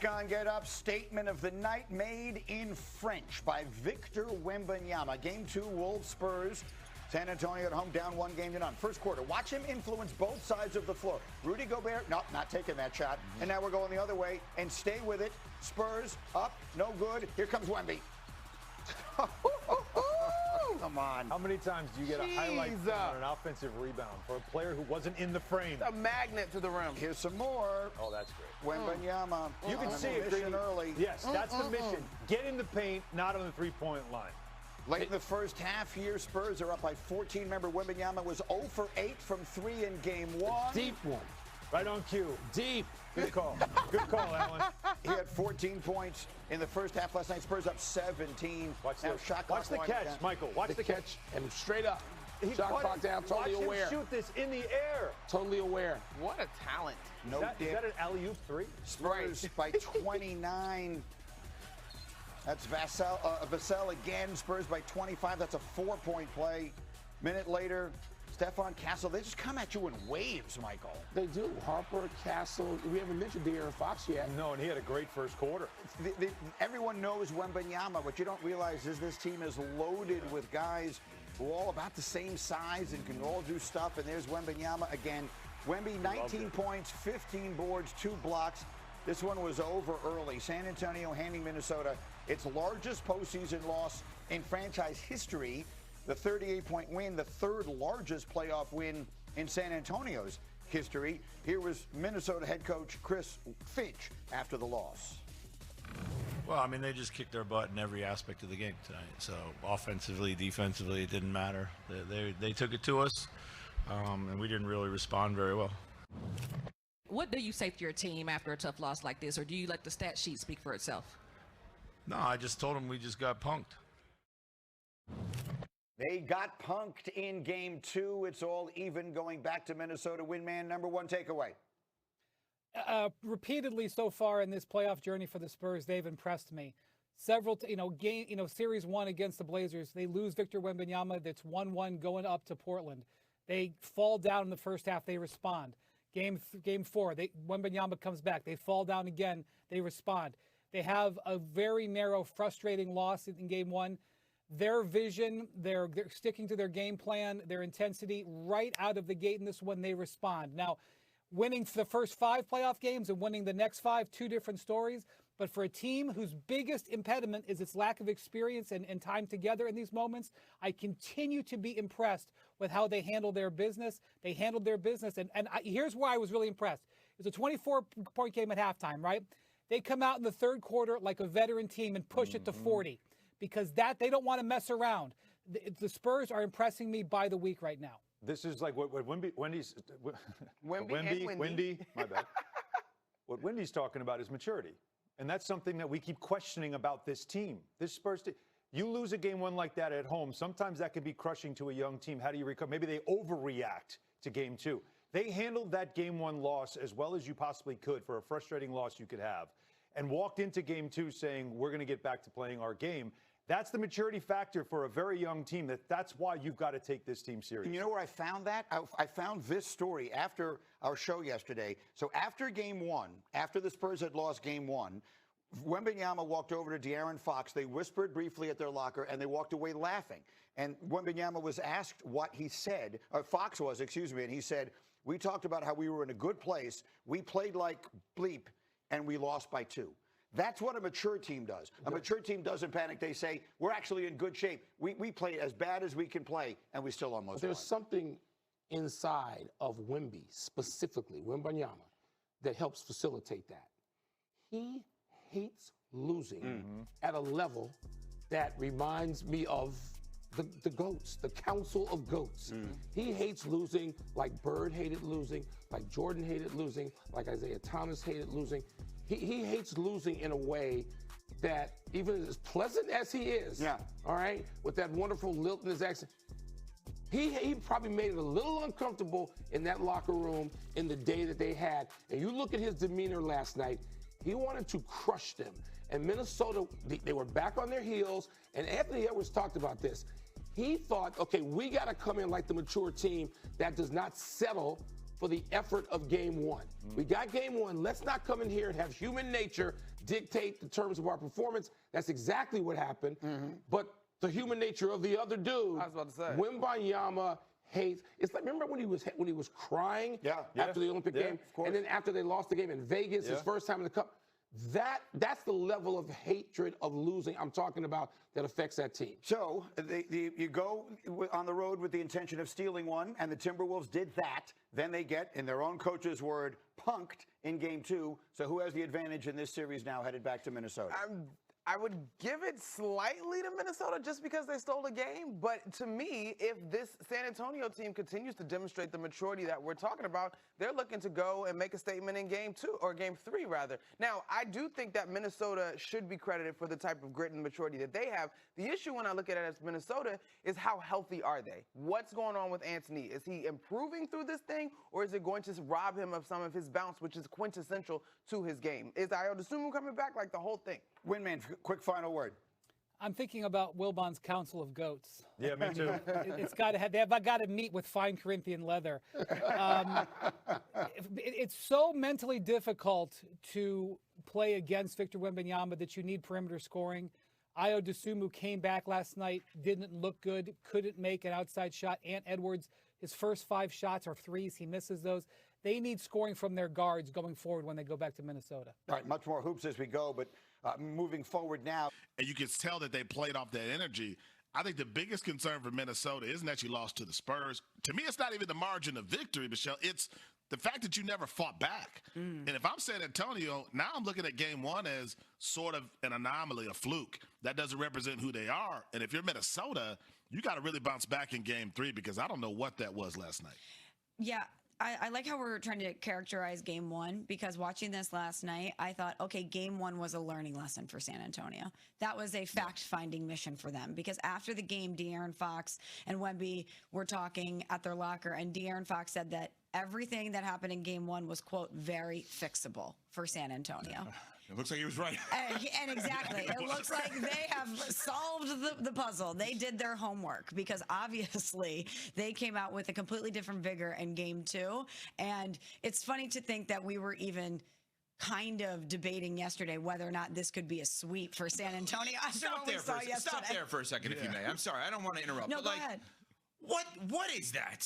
Back on Get Up, statement of the night made in French by Victor Wembanyama. Game 2, Wolves, Spurs. San Antonio at home, down 1-0. First quarter, watch him influence both sides of the floor. Rudy Gobert, nope, not taking that shot. And now we're going the other way, and stay with it. Spurs up, no good. Here comes Wemby. Come on. How many times do you get a highlight on an offensive rebound for a player who wasn't in the frame? A magnet to the rim. Here's some more. Oh, that's great. Wembanyama. You can see it early. Yes, that's the mission. Get in the paint, not on the three-point line. Late in the first half here, Spurs are up by 14. Remember, Wembanyama was 0 for 8 from 3 in game 1. Deep one. Right on cue. Deep. Good call. Good call, Alan. He had 14 points in the first half last night. Spurs up 17. Watch now, Watch the catch, down. Michael. Watch the catch. And straight up. Shot clock down, totally watch aware. Him shoot this in the air. Totally aware. What a talent. No is that an alley-oop 3? Spurs by 29. That's Vassell again. Spurs by 25. That's a 4-point play. Minute later, Stephon Castle. They just come at you in waves, Michael. They do. Harper, Castle. We haven't mentioned De'Aaron Fox yet. No, and he had a great first quarter. Everyone knows Wembanyama. What you don't realize is this team is loaded with guys who are all about the same size and can all do stuff. And there's Wembanyama again. Wemby, 19 points, 15 boards, 2 blocks. This one was over early. San Antonio handing Minnesota its largest postseason loss in franchise history. The 38-point win, the third largest playoff win in San Antonio's history. Here was Minnesota head coach Chris Finch after the loss. Well, I mean, they just kicked their butt in every aspect of the game tonight. So offensively, defensively, it didn't matter. They took it to us, and we didn't really respond very well. What do you say to your team after a tough loss like this, or do you let the stat sheet speak for itself? No, I just told them we just got punked. They got punked in game 2. It's all even going back to Minnesota. Win-man, number 1 takeaway. Repeatedly so far in this playoff journey for the Spurs, they've impressed me. Several, series 1 against the Blazers, they lose Victor Wembanyama. That's 1-1 going up to Portland. They fall down in the first half. They respond. Game 4, Wembanyama comes back. They fall down again. They respond. They have a very narrow, frustrating loss in game 1. Their vision, they're sticking to their game plan, their intensity right out of the gate in this one, they respond. Now, winning the first 5 playoff games and winning the next 5, 2 different stories. But for a team whose biggest impediment is its lack of experience and time together in these moments, I continue to be impressed with how they handle their business. They handled their business. Here's where I was really impressed. It was a 24-point game at halftime, right? They come out in the third quarter like a veteran team and push it to 40 because they don't want to mess around. The Spurs are impressing me by the week right now. This is like what Wendy, my bad. What Wendy's talking about is maturity. And that's something that we keep questioning about this team. This Spurs team. You lose a game 1 like that at home, sometimes that can be crushing to a young team. How do you recover? Maybe they overreact to game 2. They handled that game 1 loss as well as you possibly could for a frustrating loss you could have and walked into game 2 saying, we're going to get back to playing our game. That's the maturity factor for a very young team. That's why you've got to take this team seriously. You know where I found that? I found this story after our show yesterday. So after game 1, after the Spurs had lost game 1, Wembanyama walked over to De'Aaron Fox. They whispered briefly at their locker, and they walked away laughing. And Wembanyama was asked what he said, or Fox was, excuse me, and he said, we talked about how we were in a good place. We played like bleep, and we lost by 2. That's what a mature team does. A mature team doesn't panic. They say, we're actually in good shape. We play as bad as we can play, and we still almost won. There's something inside of Wemby, specifically, Wembanyama, that helps facilitate that. He hates losing at a level that reminds me of the GOATs, the Council of GOATs. He hates losing like Bird hated losing, like Jordan hated losing, like Isaiah Thomas hated losing. He hates losing in a way that, even as pleasant as he is, all right, with that wonderful lilt in his accent, he probably made it a little uncomfortable in that locker room in the day that they had. And you look at his demeanor last night, he wanted to crush them. And Minnesota, they were back on their heels. And Anthony Edwards talked about this. He thought, okay, we got to come in like the mature team that does not settle for the effort of game one. We got game one. Let's not come in here and have human nature dictate the terms of our performance. That's exactly what happened. But the human nature of the other dude, I was about to say. Wembanyama hates. It's like, remember when he was crying after the Olympic game, and then after they lost the game in Vegas, his first time in the Cup. That's the level of hatred of losing I'm talking about that affects that team. So you go on the road with the intention of stealing one, and the Timberwolves did that. Then they get, in their own coach's word, punked in game two. So who has the advantage in this series now headed back to Minnesota? I would give it slightly to Minnesota just because they stole a game. But to me, if this San Antonio team continues to demonstrate the maturity that we're talking about, they're looking to go and make a statement in game two, or game three, rather. Now, I do think that Minnesota should be credited for the type of grit and maturity that they have. The issue when I look at it as Minnesota is how healthy are they? What's going on with Anthony? Is he improving through this thing, or is it going to rob him of some of his bounce, which is quintessential to his game? Is Ayo Dosunmu coming back? Like the whole thing. Winman, quick final word. I'm thinking about Wilbon's Council of Goats. Yeah, me too. It's got to have, they've got to meet with fine Corinthian leather. It's so mentally difficult to play against Victor Wembanyama that you need perimeter scoring. Ayo Dosunmu came back last night, didn't look good, couldn't make an outside shot. Ant Edwards, his first 5 shots are threes. He misses those. They need scoring from their guards going forward when they go back to Minnesota. All right, much more hoops as we go, but moving forward now. And you can tell that they played off that energy. I think the biggest concern for Minnesota isn't that you lost to the Spurs. To me, it's not even the margin of victory, Michelle. It's the fact that you never fought back. And if I'm San Antonio, now I'm looking at game one as sort of an anomaly, a fluke. That doesn't represent who they are. And if you're Minnesota, you got to really bounce back in game three, because I don't know what that was last night. Yeah. I like how we're trying to characterize game one, because watching this last night, I thought, okay, game one was a learning lesson for San Antonio. That was a fact-finding mission for them, because after the game, De'Aaron Fox and Wemby were talking at their locker, and De'Aaron Fox said that everything that happened in game one was, quote, very fixable for San Antonio. It looks like he was right. And exactly. It looks like they have solved the puzzle. They did their homework, because obviously they came out with a completely different vigor in game two. And it's funny to think that we were even kind of debating yesterday whether or not this could be a sweep for San Antonio. Stop there for a second, if you may. I'm sorry. I don't want to interrupt. No, but go ahead. What is that?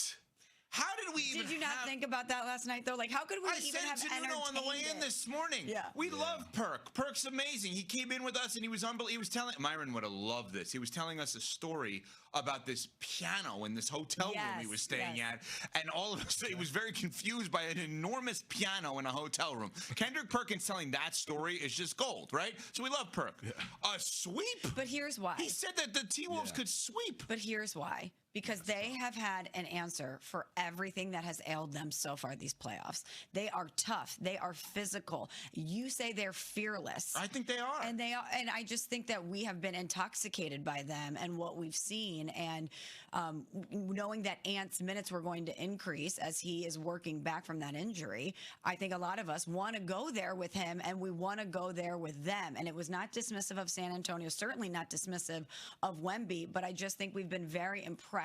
How did we even Did you not think about that last night, though? Like, how could we even have entertained it? I said to Nuno on the way in this morning. Yeah. We love Perk. Perk's amazing. He came in with us, and he was unbelievable. He was telling, Myron would have loved this. He was telling us a story about this piano in this hotel room he was staying at. And all of us, he was very confused by an enormous piano in a hotel room. Kendrick Perkins telling that story is just gold, right? So we love Perk. A sweep? But here's why. He said that the T-Wolves could sweep. But here's why. Because they have had an answer for everything that has ailed them so far these playoffs. They are tough. They are physical. You say they're fearless. I think they are. And they are. And I just think that we have been intoxicated by them and what we've seen. And knowing that Ant's minutes were going to increase as he is working back from that injury, I think a lot of us want to go there with him, and we want to go there with them. And it was not dismissive of San Antonio, certainly not dismissive of Wemby, but I just think we've been very impressed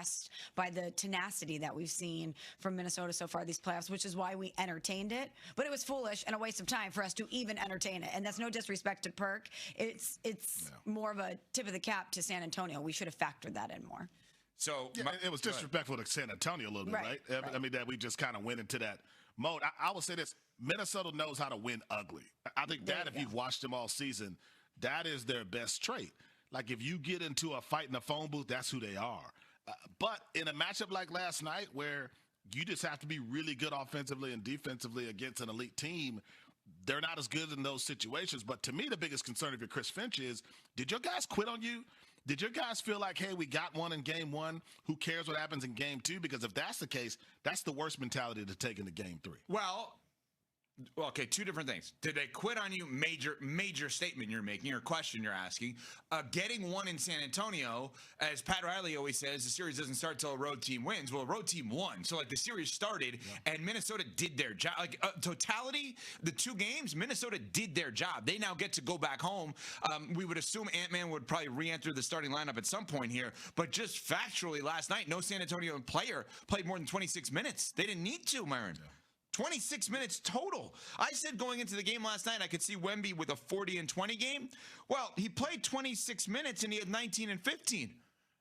by the tenacity that we've seen from Minnesota so far these playoffs, which is why we entertained it. But it was foolish and a waste of time for us to even entertain it. And that's no disrespect to Perk. It's more of a tip of the cap to San Antonio. We should have factored that in more. So it was disrespectful to San Antonio a little bit, right? I mean, that we just kind of went into that mode. I will say this: Minnesota knows how to win ugly. I think that if you've watched them all season, that is their best trait. Like, if you get into a fight in a phone booth, that's who they are. But in a matchup like last night, where you just have to be really good offensively and defensively against an elite team, they're not as good in those situations. But to me, the biggest concern if you're Chris Finch is, did your guys quit on you? Did your guys feel like, hey, we got one in game one, who cares what happens in game two? Because if that's the case, that's the worst mentality to take into game three. Well, okay, two different things. Did they quit on you? Major statement you're making, or question you're asking. Getting one in San Antonio, as Pat Riley always says, the series doesn't start till a road team wins. Well, a road team won. So, like, the series started, and Minnesota did their job. Like, totality, the 2 games, Minnesota did their job. They now get to go back home. We would assume Ant-Man would probably re-enter the starting lineup at some point here. But just factually, last night, no San Antonio player played more than 26 minutes. They didn't need to, Myron. 26 minutes total. I said going into the game last night, I could see Wemby with a 40 and 20 game. Well, he played 26 minutes and he had 19 and 15.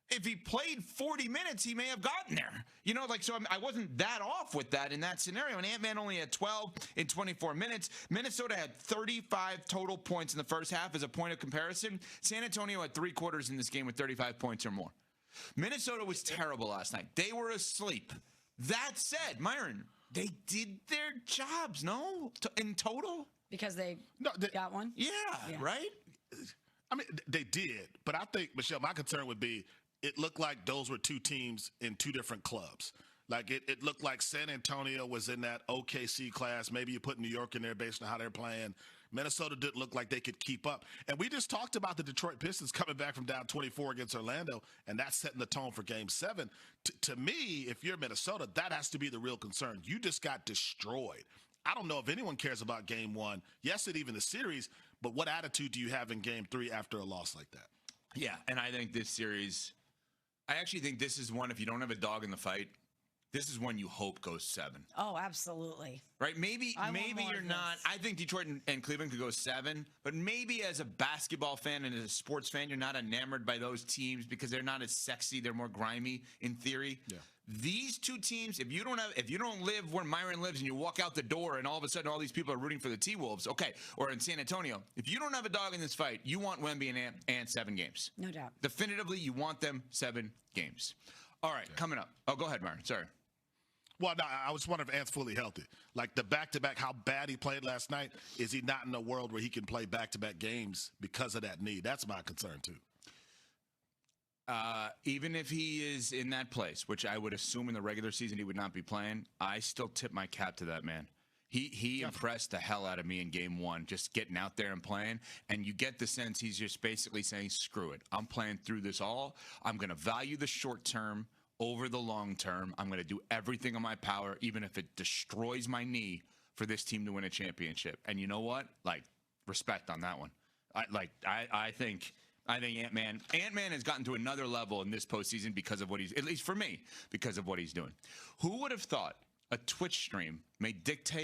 If he played 40 minutes, he may have gotten there. You know, like, so I wasn't that off with that in that scenario. And Ant-Man only had 12 in 24 minutes. Minnesota had 35 total points in the first half as a point of comparison. San Antonio had 3 quarters in this game with 35 points or more. Minnesota was terrible last night. They were asleep. That said, Myron, they did their jobs, no? In total? Because they got one? Yeah, right? I mean, they did. But I think, Michelle, my concern would be it looked like those were 2 teams in 2 different clubs. Like, it looked like San Antonio was in that OKC class. Maybe you put New York in there based on how they're playing. Minnesota didn't look like they could keep up. And we just talked about the Detroit Pistons coming back from down 24 against Orlando, and that's setting the tone for Game 7. To me, if you're Minnesota, that has to be the real concern. You just got destroyed. I don't know if anyone cares about Game 1. Yes, and even the series, but what attitude do you have in Game 3 after a loss like that? Yeah, and I think this series, I actually think this is one, if you don't have a dog in the fight, this is one you hope goes 7. Oh, absolutely. Right? Maybe you're not. I think Detroit and Cleveland could go 7, but maybe as a basketball fan and as a sports fan, you're not enamored by those teams because they're not as sexy. They're more grimy in theory. Yeah. These 2 teams, if you don't live where Myron lives and you walk out the door and all of a sudden all these people are rooting for the T-Wolves, okay, or in San Antonio, if you don't have a dog in this fight, you want Wemby and Ant 7 games. No doubt. Definitively, you want them 7 games. All right, coming up. Oh, go ahead, Myron. Sorry. Well, no, I was wondering if Ant's fully healthy. Like the back-to-back, how bad he played last night. Is he not in a world where he can play back-to-back games because of that knee? That's my concern, too. Even if he is in that place, which I would assume in the regular season he would not be playing, I still tip my cap to that man. He impressed the hell out of me in Game 1, just getting out there and playing. And you get the sense he's just basically saying, screw it. I'm playing through this all. I'm going to value the short term over the long term. I'm going to do everything in my power, even if it destroys my knee, for this team to win a championship. And you know what? Like, respect on that one. I think Ant-Man has gotten to another level in this postseason because of what he's, at least for me, because of what he's doing. Who would have thought a Twitch stream may dictate